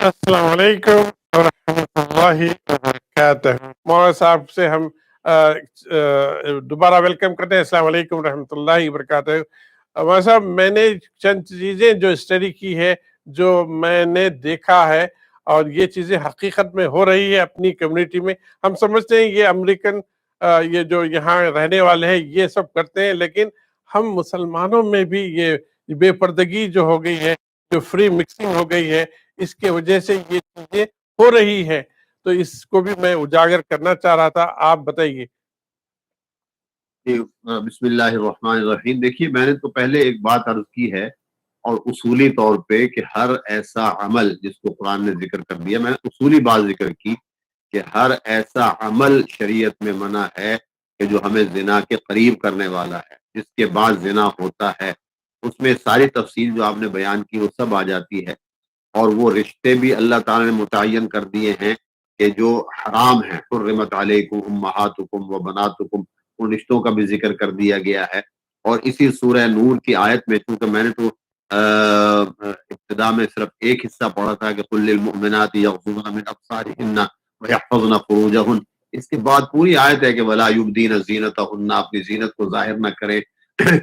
السلام علیکم ورحمۃ اللہ وبرکاتہ۔ مولانا صاحب سے ہم دوبارہ ویلکم کرتے ہیں۔ السلام علیکم ورحمۃ اللہ وبرکاتہ۔ مولانا صاحب، میں نے چند چیزیں جو اسٹڈی کی ہے، جو میں نے دیکھا ہے، اور یہ چیزیں حقیقت میں ہو رہی ہے اپنی کمیونٹی میں۔ ہم سمجھتے ہیں یہ امریکن یہ جو یہاں رہنے والے ہیں یہ سب کرتے ہیں، لیکن ہم مسلمانوں میں بھی یہ بے پردگی جو ہو گئی ہے، جو فری مکسنگ ہو گئی ہے، اس کے وجہ سے یہ چیزیں ہو رہی ہے۔ تو اس کو بھی میں اجاگر کرنا چاہ رہا تھا، آپ بتائیے۔ بسم اللہ الرحمن الرحیم۔ دیکھیے، میں نے تو پہلے ایک بات عرض کی ہے، اور اصولی طور پہ کہ ہر ایسا عمل جس کو قرآن نے ذکر کر دیا، میں نے اصولی بات ذکر کی کہ ہر ایسا عمل شریعت میں منع ہے کہ جو ہمیں زنا کے قریب کرنے والا ہے، جس کے بعد زنا ہوتا ہے، اس میں ساری تفصیل جو آپ نے بیان کی وہ سب آ جاتی ہے۔ اور وہ رشتے بھی اللہ تعالی نے متعین کر دیے ہیں کہ جو حرام ہیں، حرمت علیکم امہاتکم و بناتکم، ان رشتوں کا بھی ذکر کر دیا گیا ہے۔ اور اسی سورہ نور کی آیت میں، چونکہ میں نے تو ابتدا میں صرف ایک حصہ پڑھا تھا کہ قل للمؤمنات یغضضن من ابصارهن ویحفظن فروجهن، اس کے بعد پوری آیت ہے کہ ولا یبدین زینتهن، اپنی زینت کو ظاہر نہ کریں،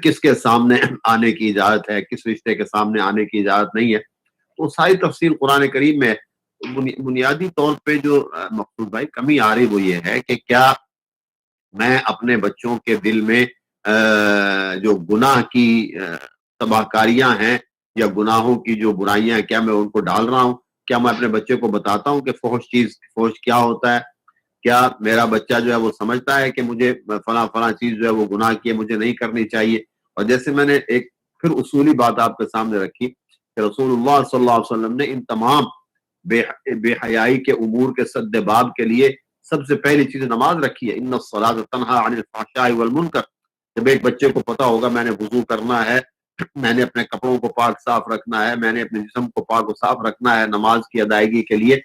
کس کے سامنے آنے کی اجازت ہے، کس رشتے کے سامنے آنے کی اجازت نہیں ہے۔ تو ساری تفصیل قرآن کریم میں بنیادی طور پہ جو مقصود بھائی کمی آ رہی وہ یہ ہے کہ کیا میں اپنے بچوں کے دل میں جو گناہ کی تباہ کاریاں ہیں یا گناہوں کی جو برائیاں ہیں، کیا میں ان کو ڈال رہا ہوں؟ کیا میں اپنے بچے کو بتاتا ہوں کہ فحش کیا ہوتا ہے؟ کیا میرا بچہ جو ہے وہ سمجھتا ہے کہ مجھے فلاں فلاں چیز جو ہے وہ گناہ کی ہے، مجھے نہیں کرنی چاہیے؟ اور جیسے میں نے ایک پھر اصولی بات آپ کے سامنے رکھی کہ رسول اللہ صلی اللہ علیہ وسلم نے ان تمام بے حیائی کے امور کے سد باب کے لیے سب سے پہلی چیز نماز رکھی ہے۔ ان الصلاۃ تنہی عن الفحشاء والمنکر۔ جب ایک بچے کو پتا ہوگا میں نے وضو کرنا ہے، میں نے اپنے کپڑوں کو پاک صاف رکھنا ہے، میں نے اپنے جسم کو پاک و صاف رکھنا ہے نماز کی ادائیگی کے لیے،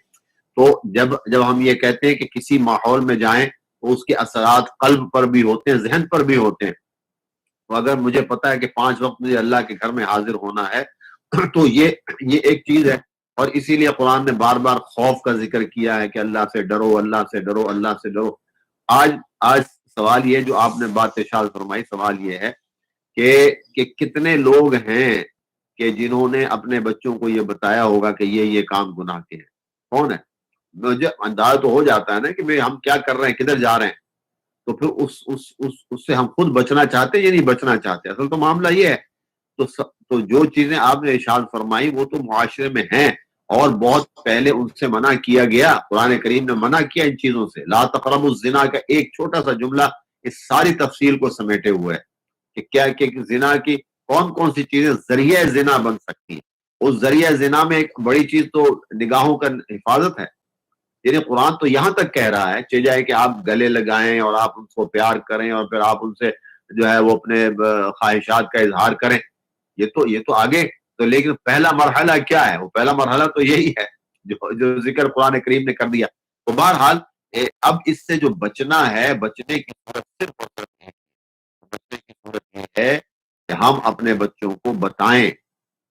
تو جب ہم یہ کہتے ہیں کہ کسی ماحول میں جائیں تو اس کے اثرات قلب پر بھی ہوتے ہیں، ذہن پر بھی ہوتے ہیں۔ تو اگر مجھے پتا ہے کہ 5 وقت مجھے اللہ کے گھر میں حاضر ہونا ہے تو یہ ایک چیز ہے۔ اور اسی لیے قرآن نے بار بار خوف کا ذکر کیا ہے کہ اللہ سے ڈرو، اللہ سے ڈرو، اللہ سے ڈرو۔ آج سوال یہ جو آپ نے بات ارشاد فرمائی، سوال یہ ہے کہ کتنے لوگ ہیں کہ جنہوں نے اپنے بچوں کو یہ بتایا ہوگا کہ یہ کام گناہ کے ہیں؟ کون ہے؟ مجھے اندازہ تو ہو جاتا ہے نا کہ ہم کیا کر رہے ہیں، کدھر جا رہے ہیں۔ تو پھر اس سے ہم خود بچنا چاہتے یا نہیں بچنا چاہتے؟ اصل تو معاملہ یہ ہے۔ تو جو چیزیں آپ نے ارشاد فرمائی وہ تو معاشرے میں ہیں، اور بہت پہلے ان سے منع کیا گیا۔ قرآن کریم نے منع کیا ان چیزوں سے۔ لا تقربوا الزنا کا ایک چھوٹا سا جملہ اس ساری تفصیل کو سمیٹے ہوئے ہے کہ کیا کہ زنا کی کون کون سی چیزیں ذریعہ زنا بن سکتی ہیں۔ اس ذریعہ زنا میں ایک بڑی چیز تو نگاہوں کا حفاظت ہے۔ یعنی قرآن تو یہاں تک کہہ رہا ہے چاہے جائے کہ آپ گلے لگائیں اور آپ ان کو پیار کریں اور پھر آپ ان سے جو ہے وہ اپنے خواہشات کا اظہار کریں، یہ تو آگے تو، لیکن پہلا مرحلہ کیا ہے؟ وہ پہلا مرحلہ تو یہی ہے جو ذکر قرآن کریم نے کر دیا۔ تو بہرحال اب اس سے جو بچنا ہے، بچنے کی صورت صرف ہو سکتی ہے، بچنے کی صورت یہ ہے کہ ہم اپنے بچوں کو بتائیں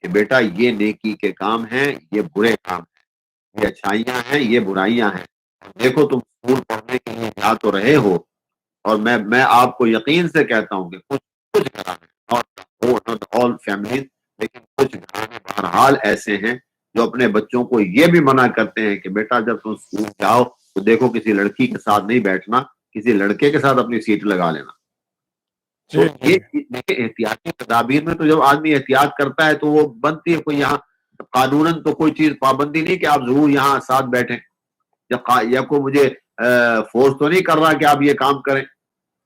کہ بیٹا یہ نیکی کے کام ہیں، یہ برے کام ہیں، یہ اچھائیاں ہیں، یہ برائیاں ہیں۔ دیکھو تم اسکول پڑھنے کے لیے جا تو رہے ہو، اور میں آپ کو یقین سے کہتا ہوں کہ کچھ گھرانے، not all families، لیکن کچھ گھرانے بہرحال ایسے ہیں جو اپنے بچوں کو یہ بھی منع کرتے ہیں کہ بیٹا جب تم اسکول جاؤ تو دیکھو کسی لڑکی کے ساتھ نہیں بیٹھنا، کسی لڑکے کے ساتھ اپنی سیٹ لگا لینا۔ تو یہ دیکھیں احتیاطی تدابیر میں تو جب آدمی احتیاط کرتا ہے تو وہ بنتی ہے، کوئی یہاں قانوناً تو کوئی چیز پابندی نہیں کہ آپ ضرور یہاں ساتھ بیٹھیں، یا کوئی مجھے فورس تو نہیں کر رہا کہ آپ یہ کام کریں۔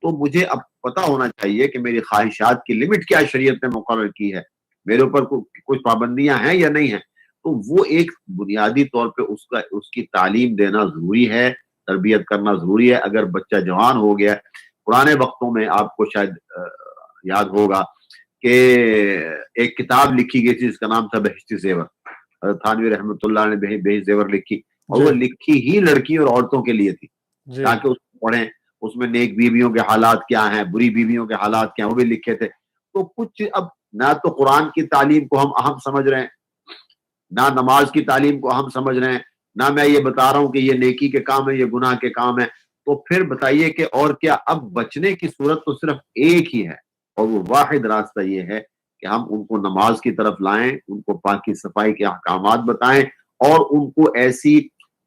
تو مجھے اب پتا ہونا چاہیے کہ میری خواہشات کی لمٹ کیا شریعت نے مقرر کی ہے، میرے اوپر کچھ پابندیاں ہیں یا نہیں ہیں۔ تو وہ ایک بنیادی طور پہ اس کی تعلیم دینا ضروری ہے، تربیت کرنا ضروری ہے۔ اگر بچہ جوان ہو گیا، پرانے وقتوں میں آپ کو شاید یاد ہوگا کہ ایک کتاب لکھی گئی تھی جس کا نام تھا بہشتی زیور، حضرت تھانوی رحمۃ اللہ نے بہشتی زیور لکھی، اور وہ لکھی ہی لڑکی اور عورتوں کے لیے تھی تاکہ اس کو پڑھیں۔ اس میں نیک بیویوں کے حالات کیا ہیں، بری بیویوں کے حالات کیا ہیں، وہ بھی لکھے تھے۔ تو کچھ اب نہ تو قرآن کی تعلیم کو ہم اہم سمجھ رہے ہیں، نہ نماز کی تعلیم کو ہم سمجھ رہے ہیں، نہ میں یہ بتا رہا ہوں کہ یہ نیکی کے کام ہے، یہ گناہ کے کام ہے، تو پھر بتائیے کہ اور کیا؟ اب بچنے کی صورت تو صرف ایک ہی ہے، اور وہ واحد راستہ یہ ہے کہ ہم ان کو نماز کی طرف لائیں، ان کو پاکی صفائی کے احکامات بتائیں، اور ان کو ایسی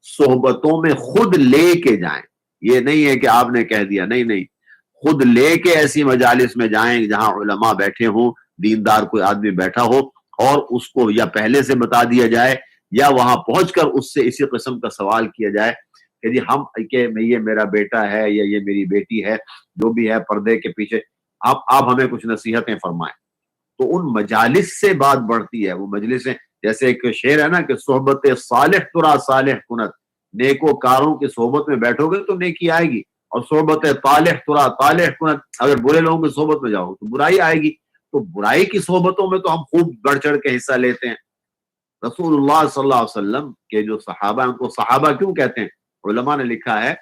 صحبتوں میں خود لے کے جائیں۔ یہ نہیں ہے کہ آپ نے کہہ دیا، نہیں نہیں، خود لے کے ایسی مجالس میں جائیں جہاں علماء بیٹھے ہوں، دیندار کوئی آدمی بیٹھا ہو، اور اس کو یا پہلے سے بتا دیا جائے یا وہاں پہنچ کر اس سے اسی قسم کا سوال کیا جائے کہ جی کہ یہ میرا بیٹا ہے یا یہ میری بیٹی ہے، جو بھی ہے پردے کے پیچھے، آپ ہمیں کچھ نصیحتیں فرمائیں۔ تو ان مجالس سے بات بڑھتی ہے، وہ مجلسیں، جیسے ایک شعر ہے نا کہ صحبت صالح ترا صالح کنت، نیکو کاروں کی صحبت میں بیٹھو گے تو نیکی آئے گی، اور صحبت طالح ترا طالح کنت، اگر برے لوگوں کی صحبت میں جاؤ تو برائی آئے گی۔ تو برائی کی صحبتوں میں تو ہم خوب بڑھ چڑھ کے حصہ لیتے ہیں۔ رسول اللہ صلی اللہ علیہ وسلم کے جو صحابہ ہیں، ان کو صحابہ کیوں کہتے ہیں؟ علماء نے لکھا ہے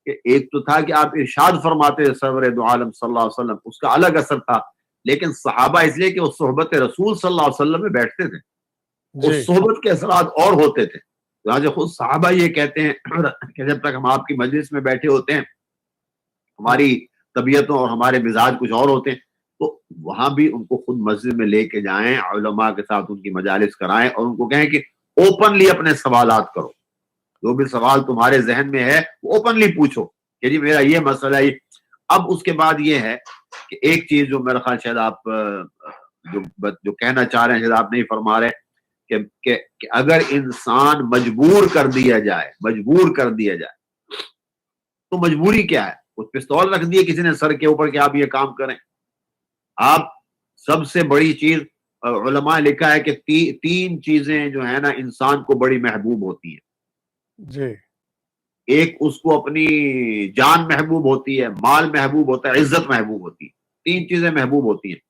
کہ ایک تو تھا کہ آپ ارشاد فرماتے سرور دو عالم صلی اللہ علیہ وسلم، اس کا الگ اثر تھا، لیکن صحابہ اس لیے کہ وہ صحبت رسول صلی اللہ علیہ وسلم میں بیٹھتے تھے، جی اس صحبت کے اثرات اور ہوتے تھے۔ جو خود صحابہ یہ کہتے ہیں کہ جب تک ہم آپ کی مجلس میں بیٹھے ہوتے ہیں، ہماری طبیعتوں اور ہمارے مزاج کچھ اور ہوتے ہیں، تو وہاں بھی ان کو خود مسجد میں لے کے جائیں، علماء کے ساتھ ان کی مجالس کرائیں، اور ان کو کہیں کہ اوپنلی اپنے سوالات کرو، جو بھی سوال تمہارے ذہن میں ہے وہ اوپنلی پوچھو کہ جی میرا یہ مسئلہ ہے۔ اب اس کے بعد یہ ہے کہ ایک چیز جو میرا خیال شاید آپ جو کہنا چاہ رہے ہیں شاید آپ نہیں فرما رہے، کہ اگر انسان مجبور کر دیا جائے تو مجبوری کیا ہے؟ اس پستول رکھ دیے کسی نے سر کے اوپر کہ آپ یہ کام کریں۔ آپ سب سے بڑی چیز، علماء لکھا ہے کہ تین چیزیں جو ہے نا انسان کو بڑی محبوب ہوتی ہیں۔ جی ایک اس کو اپنی جان محبوب ہوتی ہے، مال محبوب ہوتا ہے، عزت محبوب ہوتی ہے، تین چیزیں محبوب ہوتی ہیں۔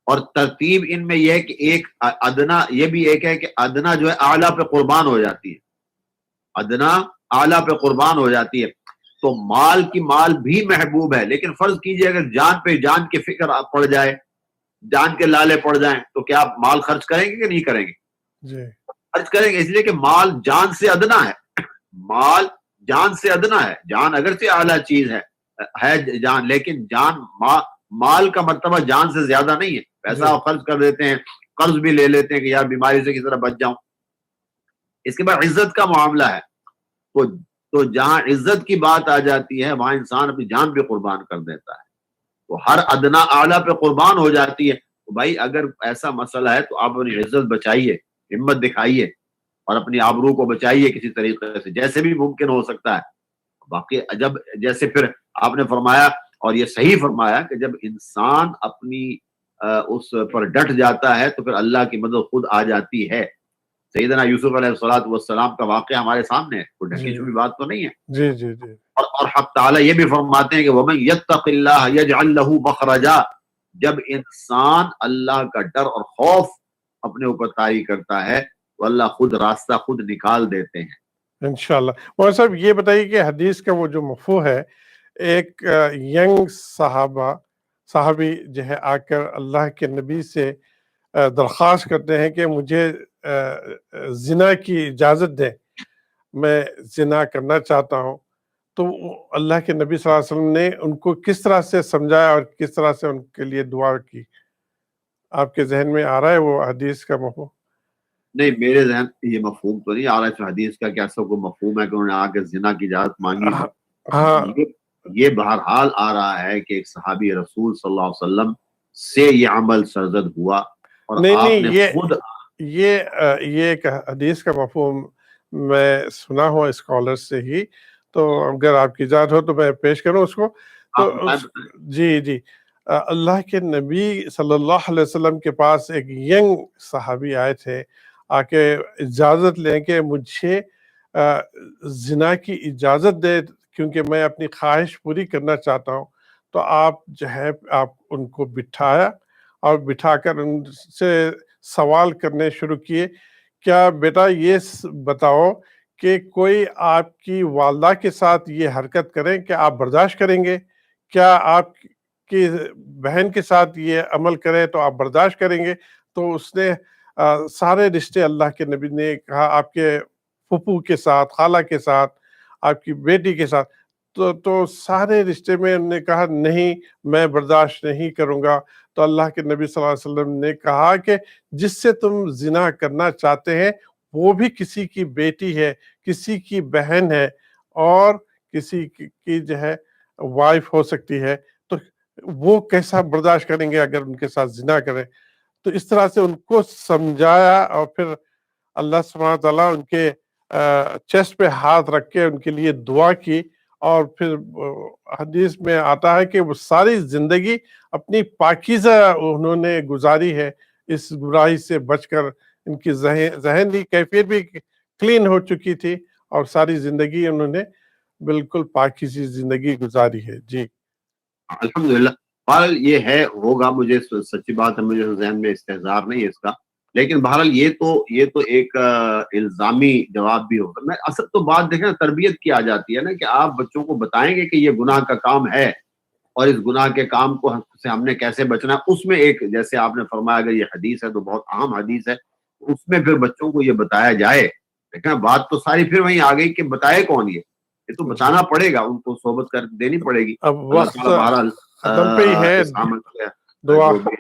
اور ترتیب ان میں یہ ہے کہ ایک ادنا، یہ بھی ایک ہے کہ ادنا جو ہے اعلیٰ پہ قربان ہو جاتی ہے، ادنا اعلیٰ پہ قربان ہو جاتی ہے۔ تو مال کی مال بھی محبوب ہے، لیکن فرض کیجئے اگر جان پہ جان کی فکر پڑ جائے، جان کے لالے پڑ جائیں، تو کیا آپ مال خرچ کریں گے کہ نہیں کریں گے؟ جی خرچ کریں گے، اس لیے کہ مال جان سے ادنا ہے، مال جان سے ادنا ہے۔ جان اگرچہ اعلیٰ چیز ہے جان، لیکن مال کا مرتبہ جان سے زیادہ نہیں ہے۔ پیسہ آپ خرچ کر دیتے ہیں، قرض بھی لے لیتے ہیں کہ یار بیماری سے کس طرح بچ جاؤں۔ اس کے بعد عزت کا معاملہ ہے، تو جہاں عزت کی بات آ جاتی ہے وہاں انسان اپنی جان بھی قربان کر دیتا ہے، تو ہر ادنا اعلیٰ پہ قربان ہو جاتی ہے۔ تو بھائی اگر ایسا مسئلہ ہے تو آپ اپنی عزت بچائیے، ہمت دکھائیے، اور اپنی آبرو کو بچائیے کسی طریقے سے، جیسے بھی ممکن ہو سکتا ہے۔ باقی جب جیسے پھر آپ نے فرمایا، اور یہ صحیح فرمایا، کہ جب انسان اپنی اس پر ڈٹ جاتا ہے تو پھر اللہ کی مدد خود آ جاتی ہے۔ سیدنا یوسف علیہ السلام کا واقعہ ہمارے سامنے ہے، کوئی ڈھکی چھپی بات تو نہیں ہے۔ جی جی جی اور حق تعالیٰ یہ بھی فرماتے ہیں کہ وَمَن يَتَّقِ اللَّهَ يَجْعَلْ لَهُ مَخْرَجًا، جب انسان اللہ کا ڈر اور خوف اپنے اوپر طاری کرتا ہے تو اللہ خود راستہ خود نکال دیتے ہیں۔ انشاءاللہ۔ مولانا صاحب یہ بتائیے کہ حدیث کا وہ جو مفہوم ہے، ایک ینگ صحابی جو ہے آ کر اللہ کے نبی سے درخواست کرتے ہیں کہ مجھے زنا کی اجازت دیں، میں زنا کرنا چاہتا ہوں، تو اللہ کے نبی صلی اللہ علیہ وسلم نے ان کو کس طرح سے سمجھایا اور کس طرح سے ان کے لیے دعا کی؟ آپ کے ذہن میں آ رہا ہے وہ حدیث کا مفہوم؟ نہیں، میرے ذہن یہ مفہوم تو نہیں آ رہا ہے حدیث کا کہ ایسا کوئی مفہوم ہے کہ انہوں نے آ کے زنا کی اجازت مانگی ہو۔ ہاں یہ بہرحال آ رہا ہے کہ ایک صحابی رسول صلی اللہ علیہ وسلم سے یہ عمل سرزد ہوا، اور نہیں آپ نے نہیں، خود یہ ایک حدیث کا مفہوم میں سنا ہوں اسکالر سے ہی، تو اگر آپ کی اجازت ہو تو میں پیش کروں اس کو۔ تو جی جی، اللہ کے نبی صلی اللہ علیہ وسلم کے پاس ایک ینگ صحابی آئے تھے، آ کے اجازت لیں کہ مجھے زنا کی اجازت دے کیونکہ میں اپنی خواہش پوری کرنا چاہتا ہوں۔ تو آپ جو ہے آپ ان کو بٹھایا اور بٹھا کر ان سے سوال کرنے شروع کیے، کیا بیٹا یہ بتاؤ کہ کوئی آپ کی والدہ کے ساتھ یہ حرکت کریں کہ آپ برداشت کریں گے؟ کیا آپ کی بہن کے ساتھ یہ عمل کریں تو آپ برداشت کریں گے؟ تو اس نے سارے رشتے اللہ کے نبی نے کہا آپ کے پھپھو کے ساتھ، خالہ کے ساتھ، آپ کی بیٹی کے ساتھ، تو سارے رشتے میں انہوں نے کہا نہیں میں برداشت نہیں کروں گا. تو اللہ کے نبی صلی اللہ علیہ وسلم نے کہا کہ جس سے تم زنا کرنا چاہتے ہیں وہ بھی کسی کی بیٹی ہے، کسی کی بہن ہے، اور کسی کی جو ہے وائف ہو سکتی ہے، تو وہ کیسا برداشت کریں گے اگر ان کے ساتھ زنا کریں. تو اس طرح سے ان کو سمجھایا، اور پھر اللہ سبحانہ تعالیٰ ان کے چیسٹ پہ ہاتھ رکھ کے ان کے لیے دعا کی، اور پھر حدیث میں آتا ہے کہ وہ ساری زندگی اپنی پاکیزہ انہوں نے گزاری ہے، اس برائی سے بچ کر. ان کی ذہنی کیفیت بھی کلین ہو چکی تھی، اور ساری زندگی انہوں نے بالکل پاکیزی زندگی گزاری ہے. جی الحمدللہ. بہرحال یہ ہے ہوگا، مجھے سچی بات ہے مجھے ذہن میں استحضار نہیں ہے اس کا، لیکن بہرحال یہ تو ایک الزامی جواب بھی ہوگا. میں اصل تو بات دیکھیں تربیت کی آ جاتی ہے نا، کہ آپ بچوں کو بتائیں گے کہ یہ گناہ کا کام ہے، اور اس گناہ کے کام کو سے ہم نے کیسے بچنا ہے. اس میں ایک جیسے آپ نے فرمایا اگر یہ حدیث ہے تو بہت اہم حدیث ہے، اس میں پھر بچوں کو یہ بتایا جائے. دیکھیں بات تو ساری پھر وہیں آ گئی کہ بتائے کون، یہ تو بتانا پڑے گا، ان کو صحبت کر دینی پڑے گی. اب اللہ وقت تعالیٰ بہرحال ختم پہ ہی ہے. اس عمل سے دعا جو بھی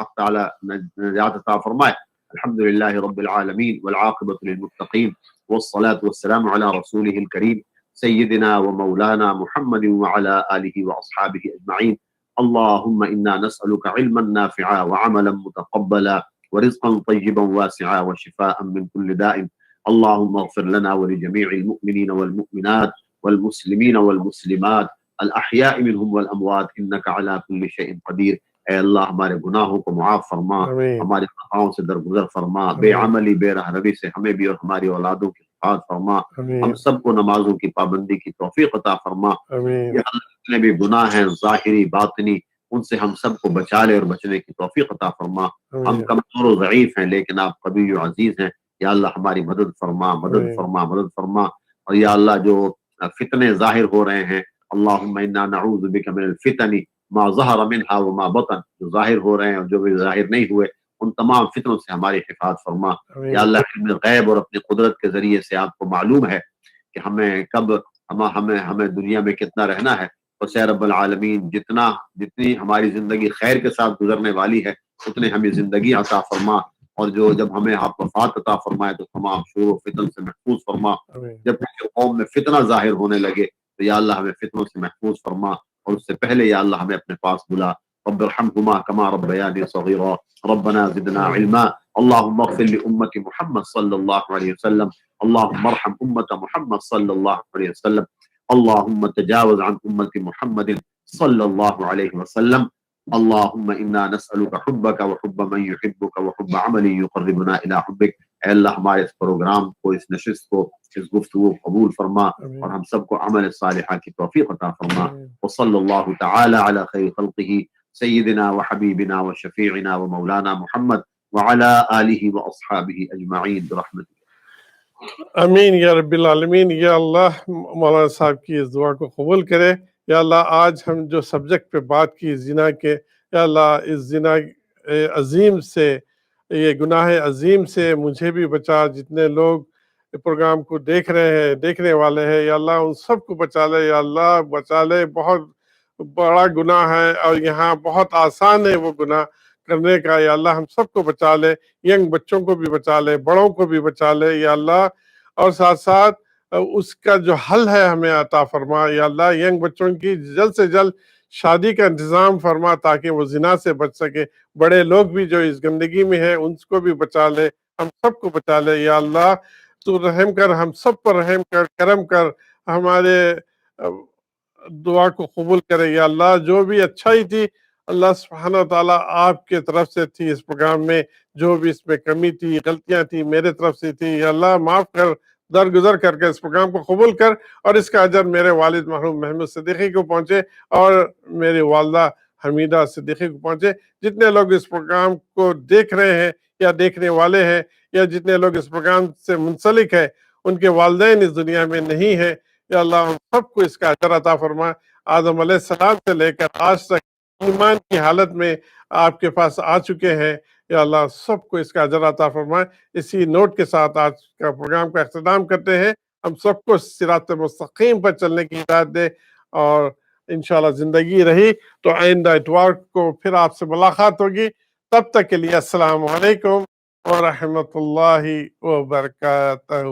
حق تعالیٰ نجات عطا فرمائے. الحمد للہ رب العالمین والعاقبۃ للمتقین والصلاة والسلام علی رسولہ الکریم سیدنا و مولانا محمد وعلى آلہ واصحابہ اجمعین. اللہم انا نسألک علما نافعا وعملا متقبلا ورزقا طیبا واسعا وشفاء من كل داء. اللهم اغفر لنا ولجميع المؤمنين والمؤمنات والمسلمين والمسلمات الاحیاء منهم والاموات انك على كل شيء قدیر. اے اللہ ہمارے گناہوں کو معاف فرما، آمین ہمارے خطاؤں سے درگزر فرما، بے عملی بے راہ روی سے ہمیں بھی اور ہماری اولادوں کی حفاظت فرما. ہم آمین سب کو نمازوں کی پابندی کی توفیق عطا فرما. آمین یا اللہ جتنے بھی گناہ ہیں ظاہری باطنی ان سے ہم سب کو بچا لے اور بچنے کی توفیق عطا فرما. ہم آمین کمزور و ضعیف ہیں لیکن آپ قوی و عزیز ہیں. یا اللہ ہماری مدد فرما، مدد آمین فرما، مدد فرما. اور یا اللہ جو فتنے ظاہر ہو رہے ہیں، اللہم انا نعوذ بک من الفتن ما ظہر منها وما بطن، جو ظاہر ہو رہے ہیں اور جو بھی ظاہر نہیں ہوئے، ان تمام فتنوں سے ہماری حفاظت فرما. آمین یا اللہ علم غیب اور اپنی قدرت کے ذریعے سے آپ کو معلوم ہے کہ ہمیں کب ہمیں دنیا میں کتنا رہنا ہے. اور اے رب العالمین جتنی ہماری زندگی خیر کے ساتھ گزرنے والی ہے اتنے ہمیں زندگی عطا فرما. اور جب ہمیں آپ وفات عطا فرمائے تو تمام شرور و فتن سے محفوظ فرما. آمین جب کسی قوم میں فتنہ ظاہر ہونے لگے تو یا اللہ ہمیں فتنوں سے محفوظ فرما. اور اس سے پہلے یا اللہ ہمیں اپنے پاس بلا. رب ارحمهما كما ربياني صغيرا. ربنا زدنا علما. اللهم اغفر لأمة محمد صلى الله عليه وسلم. اللهم ارحم أمة محمد صلى الله عليه وسلم. اللهم تجاوز عن أمة محمد صلى الله عليه وسلم. اللهم إنا نسألك حبك وحب من يحبك وحب عمل يقربنا إلى حبك. اے اللہ ہمارے اس پروگرام کو، اس نشست کو، اس گفتگو قبول فرما، اور ہم سب کو عمل صالحہ کی توفیق عطا فرما. وصلی اللہ تعالی علی خیر خلقہ سیدنا وحبیبنا وشفیعنا ومولانا محمد وعلی آلہ واصحابہ اجمعین برحمتک. آمین یا رب العالمین. یا اللہ مولانا صاحب کی اس دعا کو قبول کرے. یا اللہ آج ہم جو سبجیکٹ پہ بات کی زنا کے، یا اللہ اس زنا عظیم سے، یہ گناہ عظیم سے مجھے بھی بچا. جتنے لوگ پروگرام کو دیکھ رہے ہیں، دیکھنے والے ہیں، یا اللہ ان سب کو بچا لے. یا اللہ بچا لے. بہت بڑا گناہ ہے اور یہاں بہت آسان ہے وہ گناہ کرنے کا. یا اللہ ہم سب کو بچا لے. ینگ بچوں کو بھی بچا لے، بڑوں کو بھی بچا لے یا اللہ. اور ساتھ ساتھ اس کا جو حل ہے ہمیں عطا فرما. یا اللہ ینگ بچوں کی جلد سے جلد شادی کا انتظام فرما تاکہ وہ زنا سے بچ سکے. بڑے لوگ بھی جو اس گندگی میں ہیں ان کو بھی بچا لے، ہم سب کو بچا لے. یا اللہ تو رحم کر، ہم سب پر رحم کر، کرم کر، ہمارے دعا کو قبول کرے. یا اللہ جو بھی اچھائی تھی اللہ سبحانہ تعالیٰ آپ کے طرف سے تھی اس پروگرام میں، جو بھی اس میں کمی تھی، غلطیاں تھی میرے طرف سے تھی، یا اللہ معاف کر، درگزر کر کے اس پروگرام کو قبول کر. اور اس کا اجر میرے والد مرحوم محمود صدیقی کو پہنچے اور میری والدہ حمیدہ صدیقی کو پہنچے. جتنے لوگ اس پروگرام کو دیکھ رہے ہیں یا دیکھنے والے ہیں، یا جتنے لوگ اس پروگرام سے منسلک ہیں ان کے والدین اس دنیا میں نہیں ہیں، یا اللہ ہم سب کو اس کا اجر عطا فرما. آدم علیہ السلام سے لے کر آج تک ایمان کی حالت میں آپ کے پاس آ چکے ہیں. یا اللہ سب کو اس کا اجر عطا فرمائے۔ اسی نوٹ کے ساتھ آج کا پروگرام کا اختتام کرتے ہیں۔ ہم سب کو صراط مستقیم پر چلنے کی ہدایت دے، اور انشاءاللہ زندگی رہی تو آئندہ اتوار کو پھر آپ سے ملاقات ہوگی۔ تب تک کے لیے السلام علیکم ورحمۃ اللہ وبرکاتہ۔